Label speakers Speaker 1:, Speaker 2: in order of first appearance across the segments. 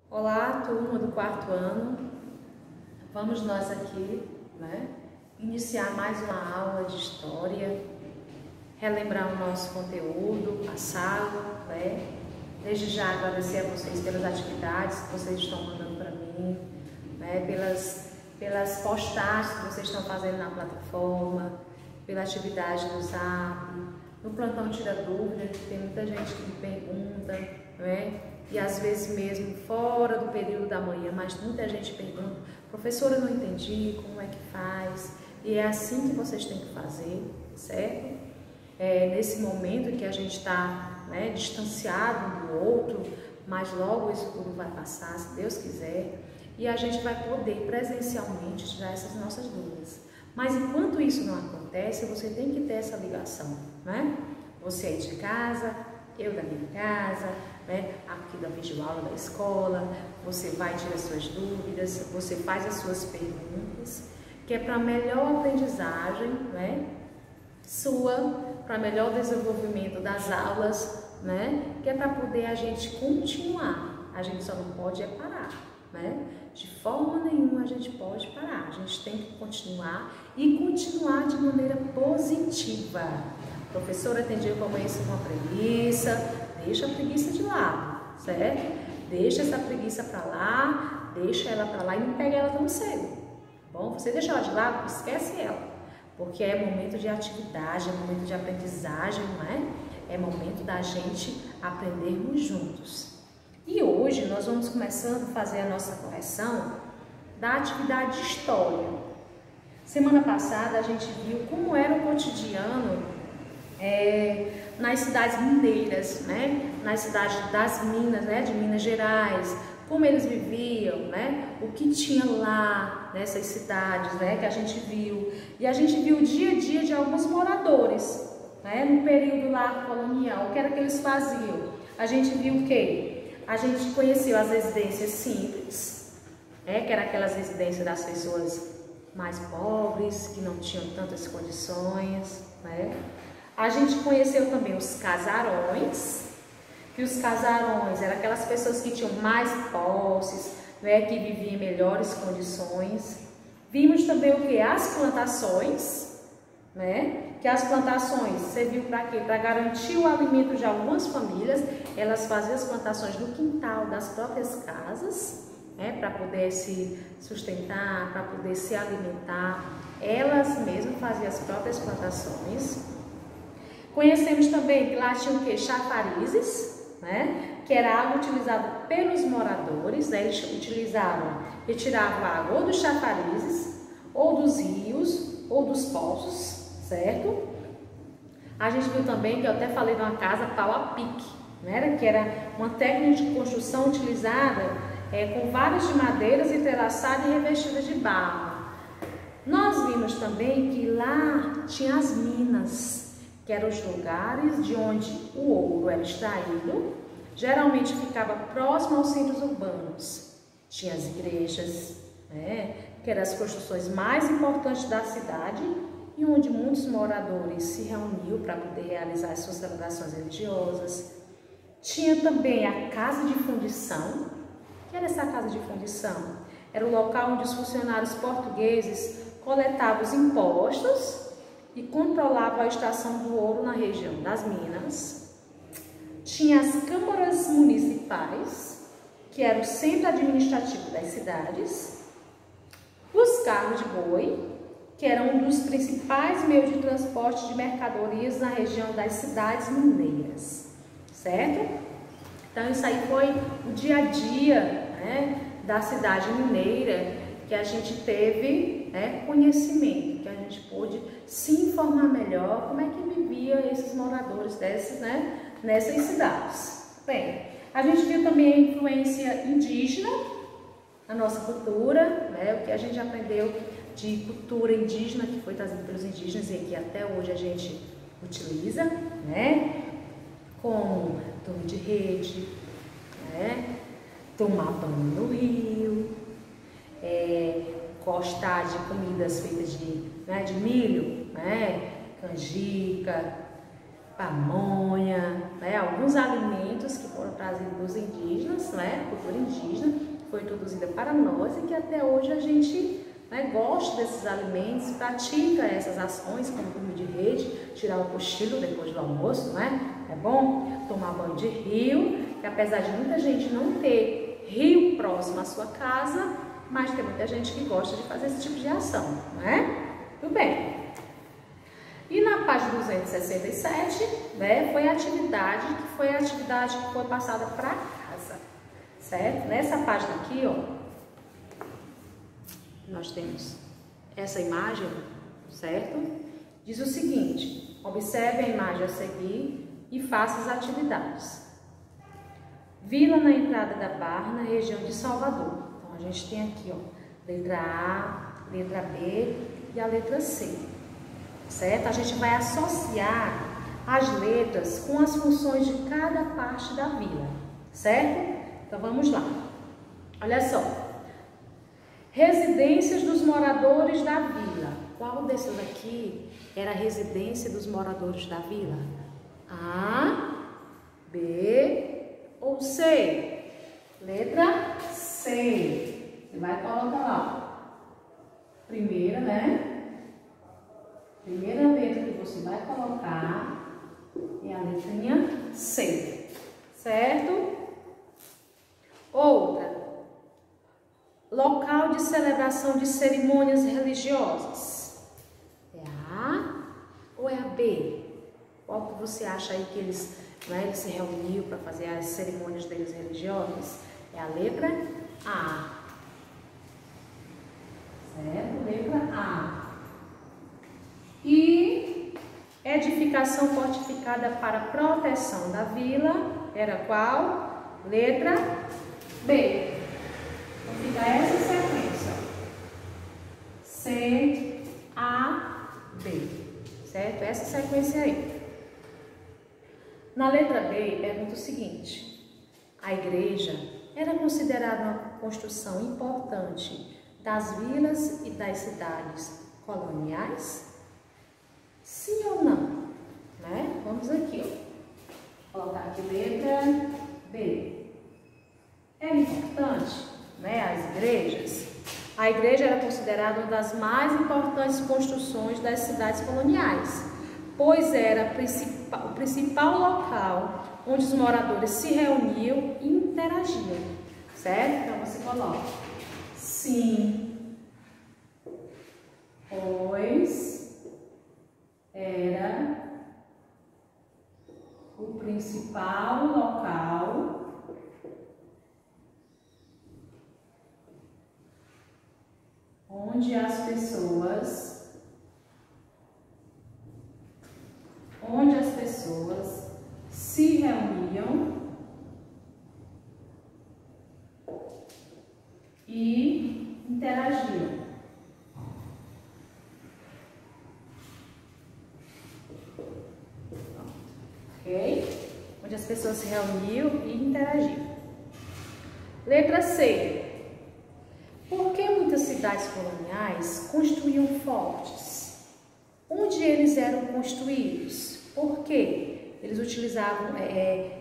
Speaker 1: Olá, turma do quarto ano. Vamos nós aqui, iniciar mais uma aula de história, relembrar o nosso conteúdo passado, Desde já agradecer a vocês pelas atividades que vocês estão mandando para mim, pelas postagens que vocês estão fazendo na plataforma, pela atividade no Zap, no plantão Tira Dúvida, que tem muita gente que me pergunta, E às vezes mesmo fora do período da manhã, mas muita gente pergunta: professora, não entendi, como é que faz? E é assim que vocês têm que fazer, certo? Nesse momento que a gente está distanciado um do outro, mas logo isso tudo vai passar, se Deus quiser, e a gente vai poder presencialmente tirar essas nossas dúvidas. Mas enquanto isso não acontece, você tem que ter essa ligação, Você aí de casa, eu da minha casa, aqui da videoaula da escola, você vai tirar suas dúvidas, você faz as suas perguntas, que é para melhor aprendizagem, sua, para melhor desenvolvimento das aulas, que é para poder a gente continuar. A gente só não pode parar, De forma nenhuma a gente pode parar, a gente tem que continuar e continuar de maneira positiva. Professora, tem dia que eu amanheço com uma preguiça, deixa a preguiça de lado, certo? Deixa essa preguiça para lá, deixa ela para lá e não pega ela tão cedo, bom? Você deixa ela de lado, esquece ela, porque é momento de atividade, é momento de aprendizagem, É momento da gente aprendermos juntos. E hoje nós vamos começando a fazer a nossa correção da atividade de história. Semana passada a gente viu como era o cotidiano nas cidades mineiras, nas cidades das Minas, de Minas Gerais, como eles viviam, o que tinha lá nessas cidades, que a gente viu. E a gente viu o dia a dia de alguns moradores, no período lá colonial, o que era que eles faziam. A gente viu o quê? A gente conheceu as residências simples, que eram aquelas residências das pessoas mais pobres, que não tinham tantas condições, A gente conheceu também os casarões, que os casarões eram aquelas pessoas que tinham mais posses, que viviam em melhores condições. Vimos também o que? As plantações, que as plantações serviam para quê? Para garantir o alimento de algumas famílias. Elas faziam as plantações no quintal das próprias casas, para poder se sustentar, para poder se alimentar. Elas mesmas faziam as próprias plantações. Conhecemos também que lá tinha o que? Chafarizes, que era água utilizada pelos moradores, eles retiravam a água ou dos chafarizes, ou dos rios, ou dos poços, certo? A gente viu também, que eu até falei de uma casa pau a pique, que era uma técnica de construção utilizada com varas de madeiras entrelaçadas e revestidas de barro. Nós vimos também que lá tinha as minas, que eram os lugares de onde o ouro era extraído, geralmente ficava próximo aos centros urbanos. Tinha as igrejas, que eram as construções mais importantes da cidade e onde muitos moradores se reuniam para poder realizar as suas celebrações religiosas. Tinha também a casa de fundição. O que era essa casa de fundição? Era o local onde os funcionários portugueses coletavam os impostos e controlava a extração do ouro na região das Minas. Tinha as câmaras municipais, que era o centro administrativo das cidades. Os carros de boi, que eram um dos principais meios de transporte de mercadorias na região das cidades mineiras, certo? Então isso aí foi o dia a dia, da cidade mineira, que a gente teve conhecimento, que a gente pôde se informar melhor como é que vivia esses moradores nessas cidades. Bem, a gente viu também a influência indígena na nossa cultura, o que a gente aprendeu de cultura indígena, que foi trazido pelos indígenas e que até hoje a gente utiliza, como torre de rede, tomar banho no rio, gostar de comidas feitas de milho, canjica, pamonha, né? Alguns alimentos que foram trazidos dos indígenas, né? Cultura indígena, foi introduzida para nós e que até hoje a gente, né, gosta desses alimentos, pratica essas ações, como dormir de rede, tirar o cochilo depois do almoço, né? É bom tomar banho de rio, que apesar de muita gente não ter rio próximo à sua casa, mas tem muita gente que gosta de fazer esse tipo de ação, né? Tudo bem. E na página 267, né, foi a atividade que foi passada para casa, certo? Nessa página aqui, ó, nós temos essa imagem, certo? Diz o seguinte: observe a imagem a seguir e faça as atividades. Vila na entrada da Barra, na região de Salvador. Então, a gente tem aqui, ó, letra A, letra B e a letra C, certo? A gente vai associar as letras com as funções de cada parte da vila, certo? Então, vamos lá. Olha só. Residências dos moradores da vila. Qual desses aqui era a residência dos moradores da vila? A, B ou C? Letra C. Você vai colocar lá. Primeira, né? Primeira letra que você vai colocar é a letrinha C, certo? Outra. Local de celebração de cerimônias religiosas. É a A ou é a B? Qual que você acha aí que eles, né, eles se reuniam para fazer as cerimônias deles religiosas? É a letra A. Certo? Letra A. E edificação fortificada para proteção da vila era qual? Letra B. Então fica essa sequência: C, A, B, certo? Essa sequência aí. Na letra B, pergunta o seguinte: a igreja era considerada uma construção importante das vilas e das cidades coloniais? Sim ou não? Né? Vamos aqui, ó. Vou colocar aqui letra B. Era importante, né, as igrejas? A igreja era considerada uma das mais importantes construções das cidades coloniais, pois era o principal local onde os moradores se reuniam e interagiam, certo? Então você coloca sim, pois era o principal local onde as pessoas se reuniam e interagiam. Ok? Onde as pessoas se reuniam e interagiam. Letra C. Por que muitas cidades coloniais construíam fortes? Onde eles eram construídos? Por quê? Eles utilizavam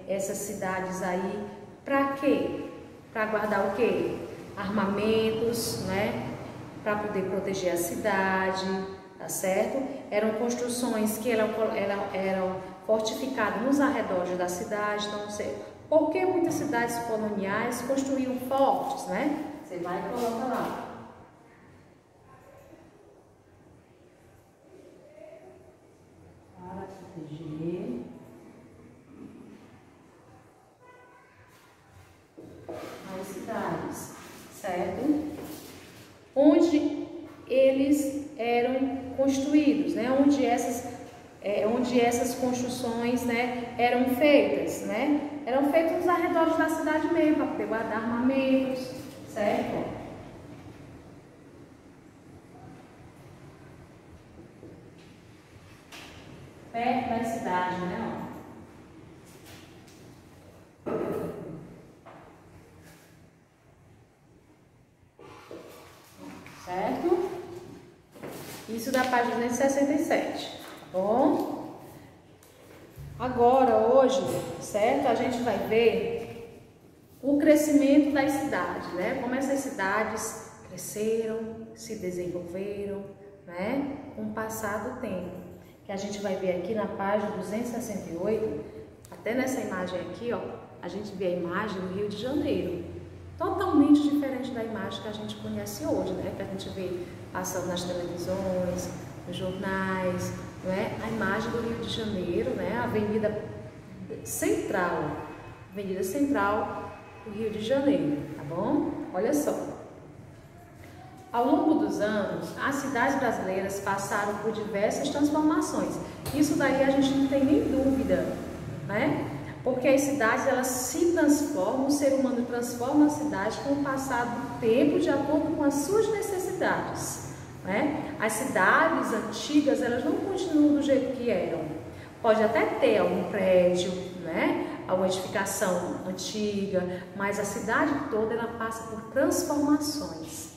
Speaker 1: essas cidades aí para quê? Para guardar o quê? Armamentos, né? Para poder proteger a cidade, tá certo? Eram construções que eram fortificadas nos arredores da cidade. Então, por que muitas cidades coloniais construíam fortes, né? Você vai e coloca lá. Para proteger as cidades, certo? Onde eles eram construídos, né? Onde essas construções, né, eram feitas, né? Eram feitas nos arredores da cidade mesmo, para poder guardar armamentos, certo? Perto da cidade, né? Certo? Isso da página 67, tá bom? Agora, hoje, certo? A gente vai ver o crescimento das cidades, né? Como essas cidades cresceram, se desenvolveram, né? Com o passar do tempo. Que a gente vai ver aqui na página 268, até nessa imagem aqui, ó, a gente vê a imagem do Rio de Janeiro. Totalmente diferente da imagem que a gente conhece hoje, né? Que a gente vê passando nas televisões, nos jornais, não é? A imagem do Rio de Janeiro, né? A Avenida Central do Rio de Janeiro, tá bom? Olha só. Ao longo dos anos, as cidades brasileiras passaram por diversas transformações. Isso daí a gente não tem nem dúvida, né? Porque as cidades, elas se transformam, o ser humano transforma a cidade com o passar do tempo de acordo com as suas necessidades, né? As cidades antigas, elas não continuam do jeito que eram. Pode até ter algum prédio, né? Alguma edificação antiga, mas a cidade toda, ela passa por transformações.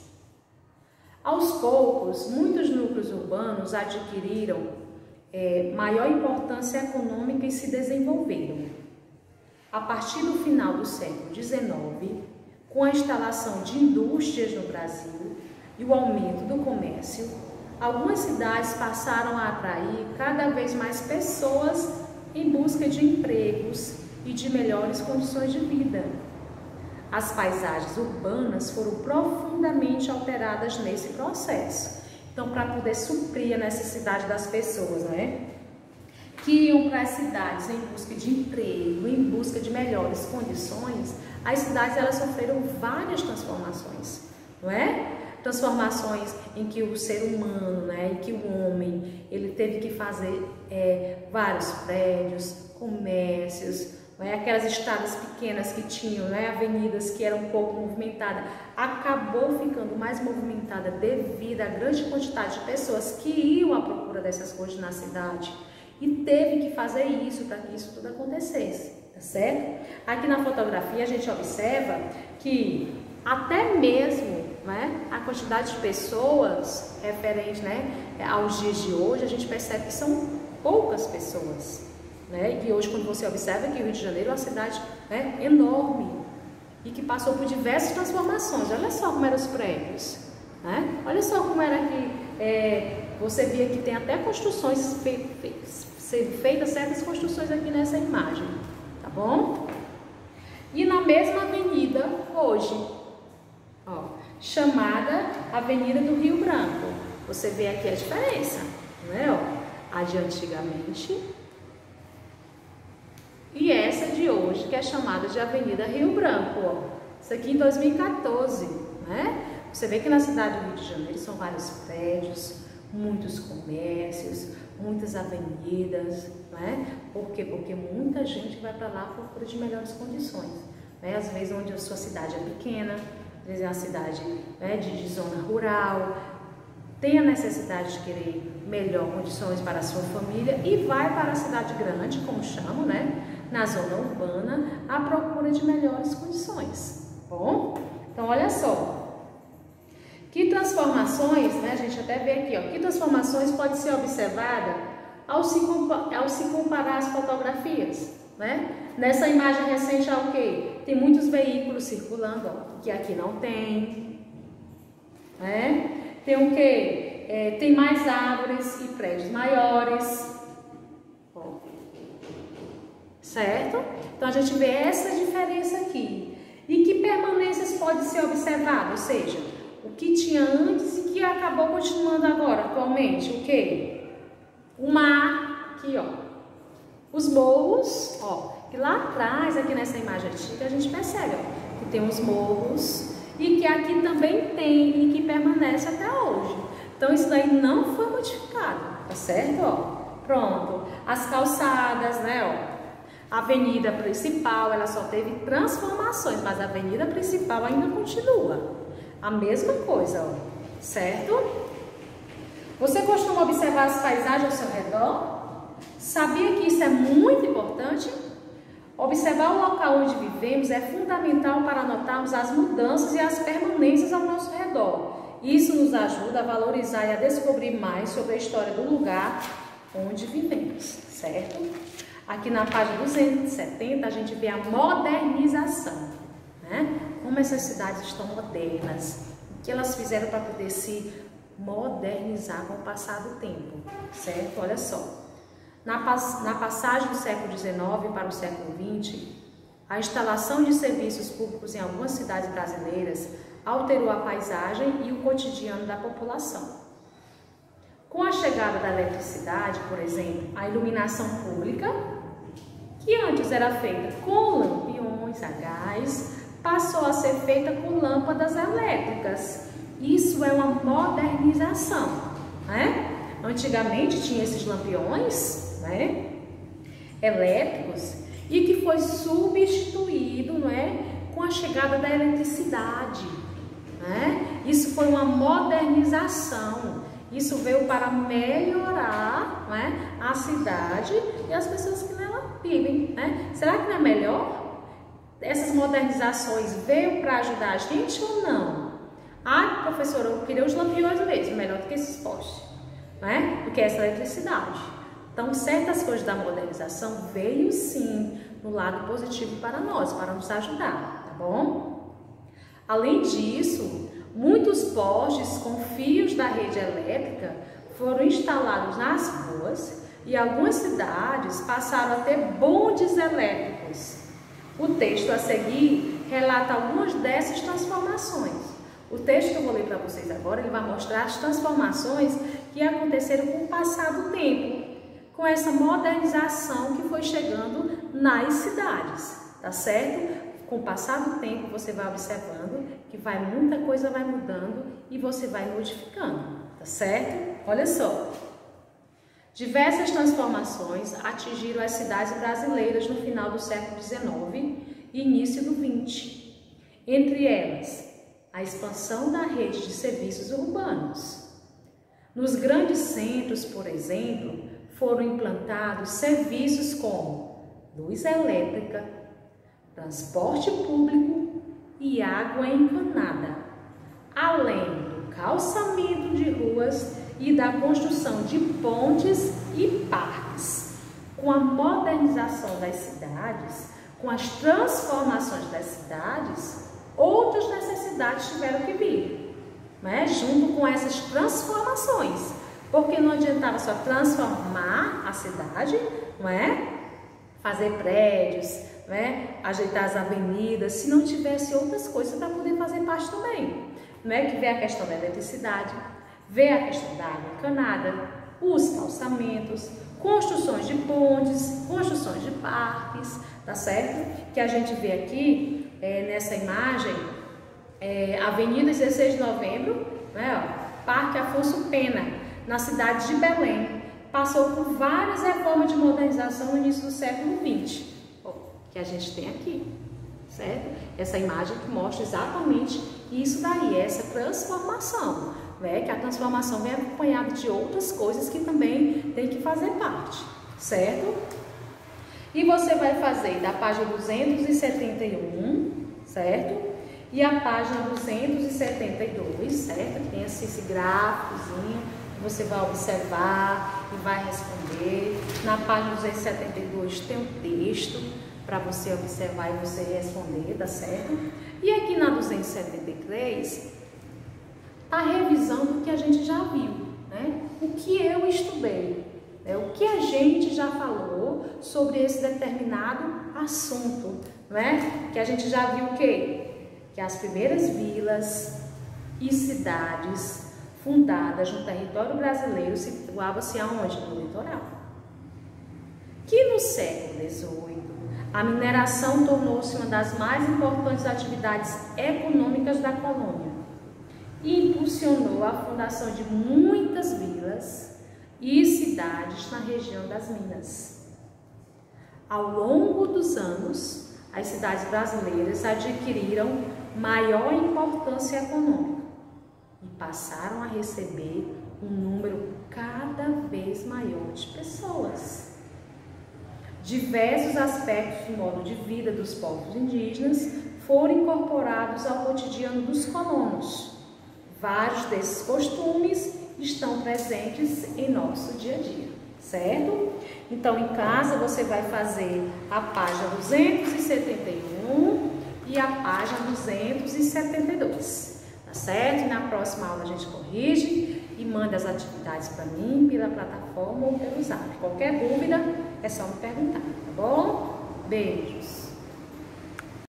Speaker 1: Aos poucos, muitos núcleos urbanos adquiriram maior importância econômica e se desenvolveram. A partir do final do século XIX, com a instalação de indústrias no Brasil e o aumento do comércio, algumas cidades passaram a atrair cada vez mais pessoas em busca de empregos e de melhores condições de vida. As paisagens urbanas foram profundamente alteradas nesse processo. Então, para poder suprir a necessidade das pessoas, né, que iam para as cidades em busca de emprego, em busca de melhores condições, as cidades, elas sofreram várias transformações, não é? Transformações em que o ser humano, né, em que o homem, ele teve que fazer vários prédios, comércios, né, aquelas estradas pequenas que tinham, né, avenidas que eram pouco movimentadas, acabou ficando mais movimentada devido à grande quantidade de pessoas que iam à procura dessas coisas na cidade. E teve que fazer isso para que isso tudo acontecesse, tá certo? Aqui na fotografia a gente observa que até mesmo, né, a quantidade de pessoas referente, né, aos dias de hoje, a gente percebe que são poucas pessoas, né? E hoje, quando você observa que o Rio de Janeiro é uma cidade, né, enorme e que passou por diversas transformações. Olha só como eram os prédios, né? Olha só como era que você via que tem até construções sendo feitas, certas construções aqui nessa imagem, tá bom? E na mesma avenida hoje, ó, chamada Avenida do Rio Branco, você vê aqui a diferença, né? Ó, a de antigamente e essa de hoje, que é chamada de Avenida Rio Branco, ó. Isso aqui em 2014, né? Você vê que na cidade do Rio de Janeiro são vários prédios, muitos comércios, muitas avenidas, né? Por quê? Porque muita gente vai para lá à procura de melhores condições, né? Às vezes onde a sua cidade é pequena, às vezes é uma cidade, né, de zona rural, tem a necessidade de querer melhor condições para a sua família e vai para a cidade grande, como chamam, né? Na zona urbana, à procura de melhores condições, bom? Então, olha só, que transformações, né, a gente até vê aqui, ó, que transformações pode ser observada ao se comparar as fotografias, né? Nessa imagem recente há o quê? Tem muitos veículos circulando, ó, que aqui não tem, né? Tem o quê? Tem mais árvores e prédios maiores, certo? Então, a gente vê essa diferença aqui. E que permanências pode ser observado? Ou seja, o que tinha antes e que acabou continuando agora, atualmente. O quê? O mar, aqui, ó. Os morros, ó. Que lá atrás, aqui nessa imagem antiga, a gente percebe, ó, que tem os morros e que aqui também tem e que permanece até hoje. Então, isso daí não foi modificado, tá certo? Ó, pronto. As calçadas, né, ó. A avenida principal, ela só teve transformações, mas a avenida principal ainda continua. A mesma coisa, ó, certo? Você costuma observar as paisagens ao seu redor? Sabia que isso é muito importante? Observar o local onde vivemos é fundamental para notarmos as mudanças e as permanências ao nosso redor. Isso nos ajuda a valorizar e a descobrir mais sobre a história do lugar onde vivemos, certo? Aqui na página 270 a gente vê a modernização, né? Como essas cidades estão modernas, o que elas fizeram para poder se modernizar com o passar do tempo, certo? Olha só, na passagem do século XIX para o século XX, a instalação de serviços públicos em algumas cidades brasileiras alterou a paisagem e o cotidiano da população. Com a chegada da eletricidade, por exemplo, a iluminação pública, que antes era feita com lampiões a gás, passou a ser feita com lâmpadas elétricas. Isso é uma modernização, né? Antigamente tinha esses lampiões, né, elétricos, e que foi substituído, né, com a chegada da eletricidade, né? Isso foi uma modernização. Isso veio para melhorar, né, a cidade e as pessoas que nela vivem, né? Será que não é melhor? Essas modernizações veio para ajudar a gente ou não? Ah, professora, eu queria os lampiões mesmo, melhor do que esses postes, né? Do que essa eletricidade. Então, certas coisas da modernização veio sim no lado positivo para nós, para nos ajudar, tá bom? Além disso, muitos postes com fios da rede elétrica foram instalados nas ruas e algumas cidades passaram a ter bondes elétricos. O texto a seguir relata algumas dessas transformações. O texto que eu vou ler para vocês agora, ele vai mostrar as transformações que aconteceram com o passar do tempo, com essa modernização que foi chegando nas cidades, tá certo? Com o passar do tempo, você vai observando que muita coisa vai mudando e você vai modificando, tá certo? Olha só. Diversas transformações atingiram as cidades brasileiras no final do século XIX e início do XX. Entre elas, a expansão da rede de serviços urbanos. Nos grandes centros, por exemplo, foram implantados serviços como luz elétrica, transporte público e água encanada, além do calçamento de ruas e da construção de pontes e parques. Com a modernização das cidades, com as transformações das cidades, outras necessidades tiveram que vir, né? Junto com essas transformações, porque não adiantava só transformar a cidade, não é? Fazer prédios, né? Ajeitar as avenidas, se não tivesse outras coisas para poder fazer parte também, não é? Que vê a questão da eletricidade, vê a questão da água encanada, os calçamentos, construções de pontes, construções de parques, tá certo? Que a gente vê aqui nessa imagem, Avenida 16 de Novembro, né, ó, Parque Afonso Pena, na cidade de Belém, passou por várias reformas de modernização no início do século XX, que a gente tem aqui, certo? Essa imagem que mostra exatamente isso daí, essa transformação, né? Que a transformação vem acompanhada de outras coisas que também tem que fazer parte, certo? E você vai fazer da página 271, certo? E a página 272, certo? Tem esse gráficozinho, você vai observar e vai responder. Na página 272 tem um texto para você observar e você responder, tá certo? E aqui na 273, a revisão do que a gente já viu, né? O que eu estudei, o que a gente já falou sobre esse determinado assunto, né? Que a gente já viu o quê? Que as primeiras vilas e cidades fundadas no território brasileiro situavam-se aonde? No litoral. Que no século XVIII, a mineração tornou-se uma das mais importantes atividades econômicas da colônia e impulsionou a fundação de muitas vilas e cidades na região das Minas. Ao longo dos anos, as cidades brasileiras adquiriram maior importância econômica e passaram a receber um número cada vez maior de pessoas. Diversos aspectos do modo de vida dos povos indígenas foram incorporados ao cotidiano dos colonos. Vários desses costumes estão presentes em nosso dia a dia. certo? Então, em casa, você vai fazer a página 271 e a página 272, tá certo? E na próxima aula a gente corrige e manda as atividades para mim pela plataforma ou pelo Zap. Qualquer dúvida é só me perguntar, tá bom? Beijos!